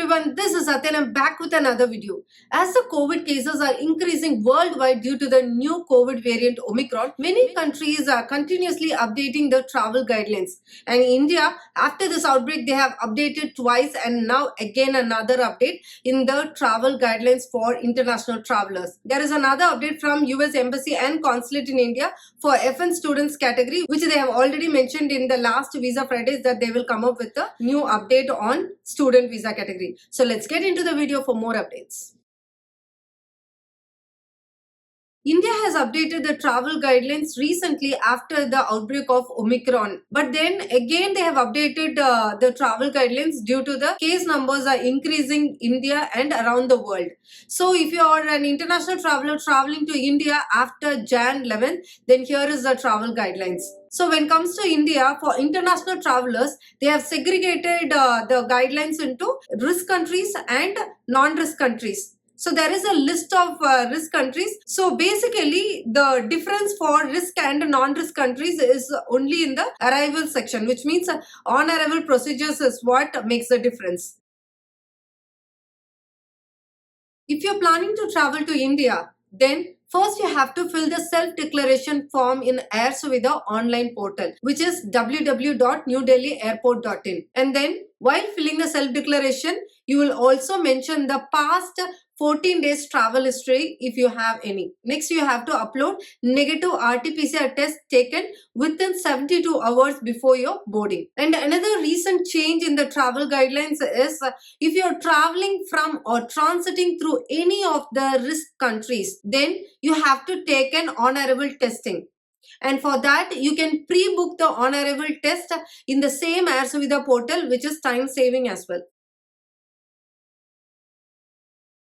everyone, this is Satyan. I'm back with another video. As the COVID cases are increasing worldwide due to the new COVID variant Omicron, many countries are continuously updating their travel guidelines. And in India, after this outbreak, they have updated twice and now again another update in the travel guidelines for international travelers. There is another update from US Embassy and Consulate in India for FN students category, which they have already mentioned in the last Visa Fridays that they will come up with a new update on student visa category. So let's get into the video for more updates. India has updated the travel guidelines recently after the outbreak of Omicron. But then again they have updated the travel guidelines due to the case numbers are increasing in India and around the world. So if you are an international traveler traveling to India after Jan 11, then here is the travel guidelines. So when it comes to India, for international travelers, they have segregated the guidelines into risk countries and non-risk countries. So there is a list of risk countries. So basically the difference for risk and non-risk countries is only in the arrival section, which means on arrival procedures is what makes the difference. If you're planning to travel to India, then first you have to fill the self-declaration form in Air Suvidha online portal, which is www.newdelhiairport.in. And then while filling the self-declaration, you will also mention the past 14 days travel history if you have any. Next, you have to upload negative RT-PCR test taken within 72 hours before your boarding. And another recent change in the travel guidelines is if you're traveling from or transiting through any of the risk countries, then you have to take an on-arrival testing. And for that, you can pre-book the on-arrival test in the same Air Suvidha portal, which is time-saving as well.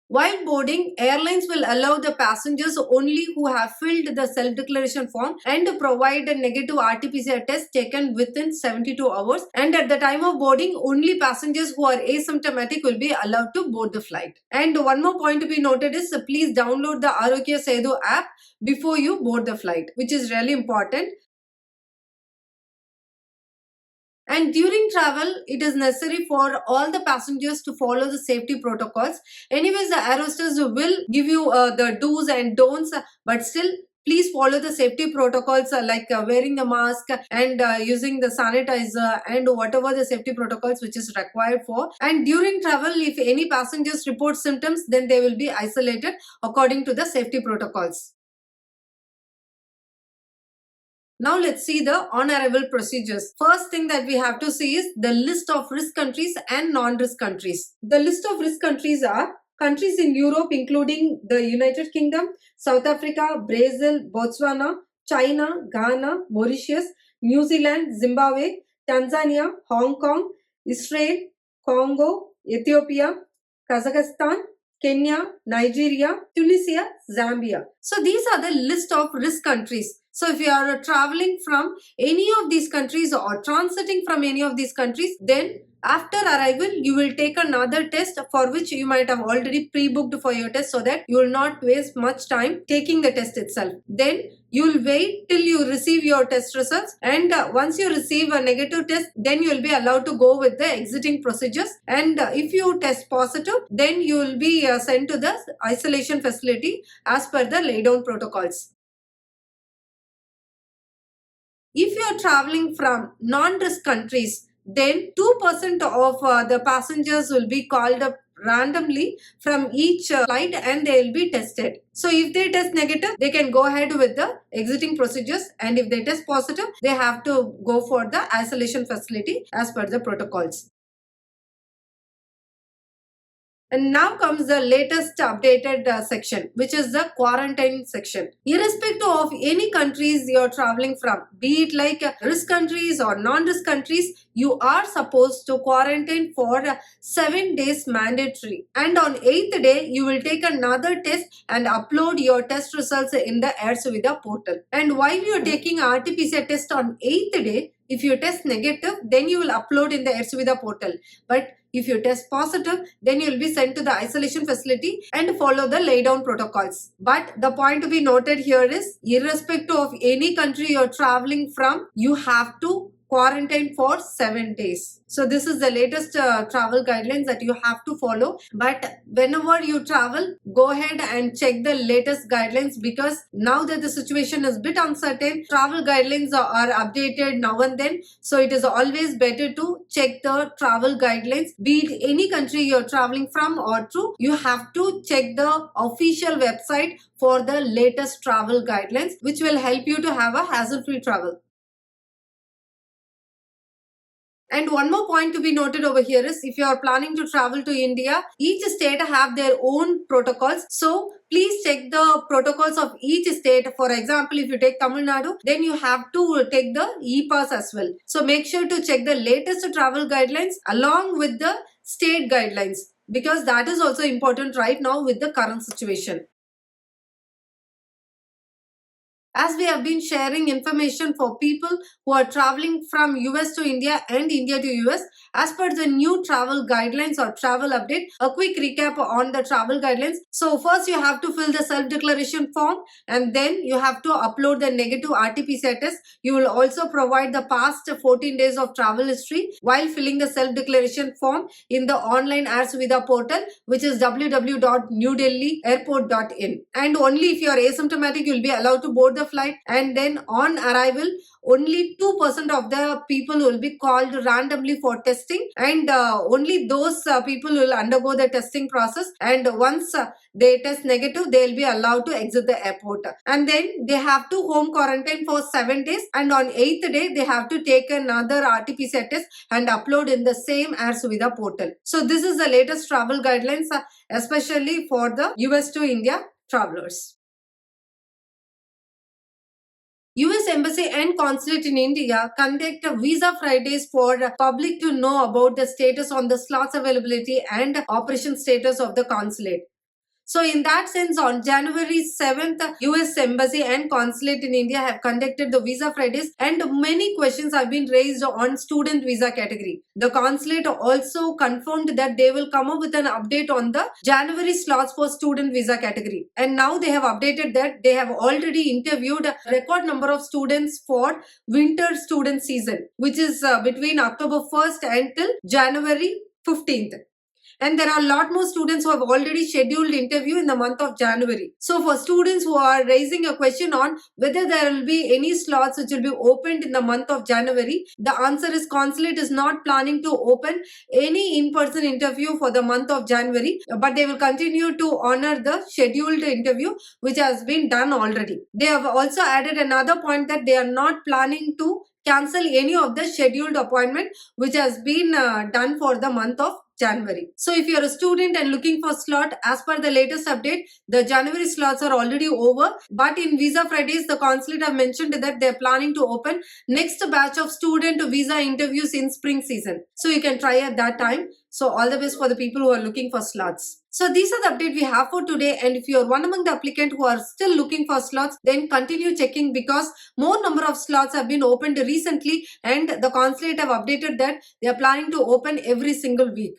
While boarding, airlines will allow the passengers only who have filled the self-declaration form and provide a negative RT-PCR test taken within 72 hours. And at the time of boarding, only passengers who are asymptomatic will be allowed to board the flight. And one more point to be noted is please download the Arogya Setu app before you board the flight, which is really important. And during travel, it is necessary for all the passengers to follow the safety protocols. Anyways, the air hostess will give you the do's and don'ts, but still, please follow the safety protocols like wearing the mask and using the sanitizer and whatever the safety protocols which is required for. And during travel, if any passengers report symptoms, then they will be isolated according to the safety protocols. Now let's see the on-arrival procedures. First thing that we have to see is the list of risk countries and non-risk countries. The list of risk countries are countries in Europe including the United Kingdom, South Africa, Brazil, Botswana, China, Ghana, Mauritius, New Zealand, Zimbabwe, Tanzania, Hong Kong, Israel, Congo, Ethiopia, Kazakhstan, Kenya, Nigeria, Tunisia, Zambia. So these are the list of risk countries. So if you are traveling from any of these countries or transiting from any of these countries, then after arrival, you will take another test for which you might have already pre-booked for your test so that you will not waste much time taking the test itself. Then you will wait till you receive your test results, and once you receive a negative test, then you will be allowed to go with the exiting procedures. And if you test positive, then you will be sent to the isolation facility as per the laydown protocols. If you are traveling from non-risk countries, then 2% of the passengers will be called up randomly from each flight and they will be tested. So if they test negative, they can go ahead with the exiting procedures, and if they test positive, they have to go for the isolation facility as per the protocols. And now comes the latest updated section, which is the quarantine section. Irrespective of any countries you're traveling from, be it like risk countries or non-risk countries, you are supposed to quarantine for 7 days mandatory. And on 8th day, you will take another test and upload your test results in the Air Suvidha portal. And while you're taking RT-PCR test on 8th day, if you test negative, then you will upload in the Air Suvidha portal. But if you test positive, then you will be sent to the isolation facility and follow the laydown protocols. But the point to be noted here is, irrespective of any country you're traveling from, you have to quarantine for 7 days. So this is the latest travel guidelines that you have to follow. But whenever you travel, go ahead and check the latest guidelines, because now that the situation is a bit uncertain, travel guidelines are updated now and then. So it is always better to check the travel guidelines. Be it any country you're traveling from or to, you have to check the official website for the latest travel guidelines, which will help you to have a hassle-free travel. And one more point to be noted over here is, if you are planning to travel to India, each state have their own protocols. So please check the protocols of each state. For example, if you take Tamil Nadu, then you have to take the e-pass as well. So make sure to check the latest travel guidelines along with the state guidelines, because that is also important right now with the current situation. As we have been sharing information for people who are traveling from US to India and India to US, as per the new travel guidelines or travel update, a quick recap on the travel guidelines. So first you have to fill the self-declaration form, and then you have to upload the negative RT-PCR test. You will also provide the past 14 days of travel history while filling the self-declaration form in the online Air Suvidha portal, which is www.newdelhiairport.in. And only if you are asymptomatic, you will be allowed to board the flight. And then on arrival, only 2% of the people will be called randomly for testing, and only those people will undergo the testing process, and once they test negative, they will be allowed to exit the airport. And then they have to home quarantine for 7 days, and on 8th day they have to take another RT-PCR test and upload in the same Air Suvidha portal. So this is the latest travel guidelines, especially for the US to India travelers. US Embassy and Consulate in India conduct Visa Fridays for public to know about the status on the slots availability and operation status of the consulate. So in that sense, on January 7th, US Embassy and Consulate in India have conducted the Visa Fridays, and many questions have been raised on student visa category. The consulate also confirmed that they will come up with an update on the January slots for student visa category. And now they have updated that they have already interviewed a record number of students for winter student season, which is between October 1st until January 15th. And there are a lot more students who have already scheduled interview in the month of January. So for students who are raising a question on whether there will be any slots which will be opened in the month of January, the answer is consulate is not planning to open any in-person interview for the month of January, but they will continue to honor the scheduled interview which has been done already. They have also added another point that they are not planning to cancel any of the scheduled appointment which has been done for the month of January. So if you are a student and looking for slot, as per the latest update, the January slots are already over. But in Visa Fridays, the consulate have mentioned that they are planning to open next batch of student visa interviews in spring season. So you can try at that time. So all the best for the people who are looking for slots. So these are the update we have for today, and if you are one among the applicants who are still looking for slots, then continue checking, because more number of slots have been opened recently, and the consulate have updated that they are planning to open every single week.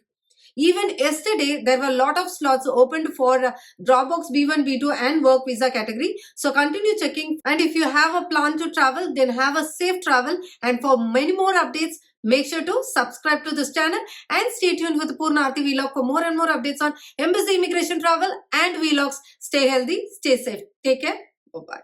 Even yesterday, there were a lot of slots opened for Dropbox B1, B2 and work visa category. So continue checking, and if you have a plan to travel, then have a safe travel. And for many more updates, make sure to subscribe to this channel and stay tuned with Purna Aarti Vlog for more and more updates on embassy, immigration, travel and vlogs. Stay healthy, stay safe. Take care. Bye-bye.